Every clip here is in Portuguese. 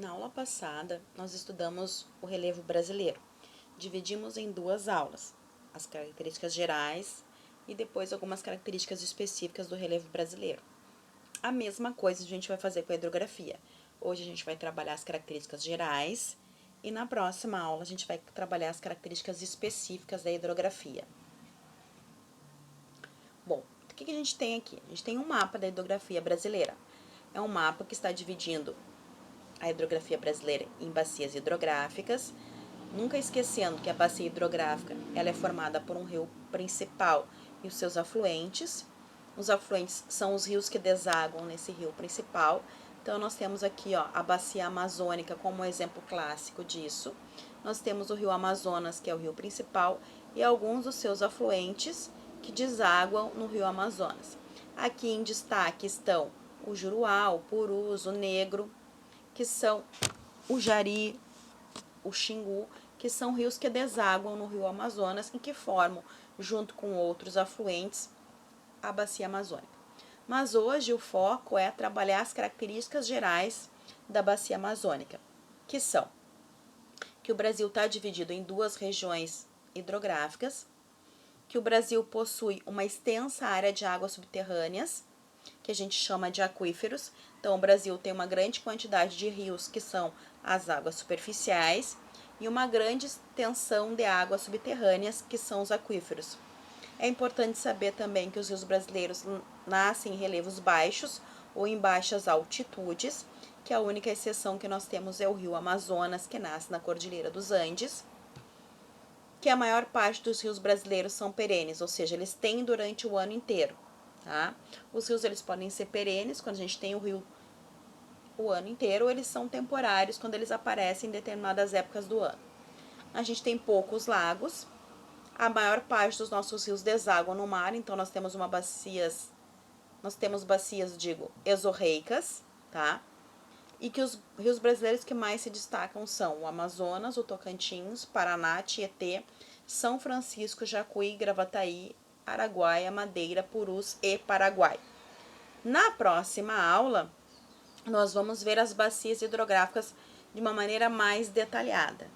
Na aula passada, nós estudamos o relevo brasileiro. Dividimos em duas aulas, as características gerais e depois algumas características específicas do relevo brasileiro. A mesma coisa a gente vai fazer com a hidrografia. Hoje a gente vai trabalhar as características gerais e na próxima aula a gente vai trabalhar as características específicas da hidrografia. Bom, o que a gente tem aqui? A gente tem um mapa da hidrografia brasileira. É um mapa que está dividindo a hidrografia brasileira em bacias hidrográficas, nunca esquecendo que a bacia hidrográfica ela é formada por um rio principal e os seus afluentes. Os afluentes são os rios que desaguam nesse rio principal. Então, nós temos aqui a bacia amazônica como exemplo clássico disso. Nós temos o rio Amazonas, que é o rio principal, e alguns dos seus afluentes que desaguam no rio Amazonas. Aqui em destaque estão o Juruá, o Purus, o Negro, que são o Jari, o Xingu, que são rios que desaguam no rio Amazonas e que formam, junto com outros afluentes, a bacia amazônica. Mas hoje o foco é trabalhar as características gerais da bacia amazônica, que são que o Brasil está dividido em duas regiões hidrográficas, que o Brasil possui uma extensa área de águas subterrâneas, que a gente chama de aquíferos. Então, o Brasil tem uma grande quantidade de rios, que são as águas superficiais, e uma grande extensão de águas subterrâneas, que são os aquíferos. É importante saber também que os rios brasileiros nascem em relevos baixos ou em baixas altitudes, que a única exceção que nós temos é o rio Amazonas, que nasce na Cordilheira dos Andes, que a maior parte dos rios brasileiros são perenes, ou seja, eles têm durante o ano inteiro. Tá? Os rios eles podem ser perenes, quando a gente tem o rio o ano inteiro, ou eles são temporários, quando eles aparecem em determinadas épocas do ano. A gente tem poucos lagos, a maior parte dos nossos rios desaguam no mar, então nós temos bacias, exorreicas, tá? E que os rios brasileiros que mais se destacam são o Amazonas, o Tocantins, Paraná, Tietê, São Francisco, Jacuí, Gravataí, Araguaia, Madeira, Purus e Paraguai. Na próxima aula, nós vamos ver as bacias hidrográficas de uma maneira mais detalhada,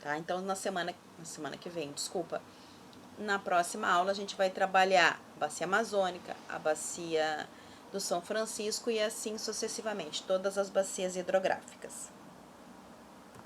tá? Então, na semana que vem, na próxima aula a gente vai trabalhar a bacia amazônica, a bacia do São Francisco e assim sucessivamente, todas as bacias hidrográficas.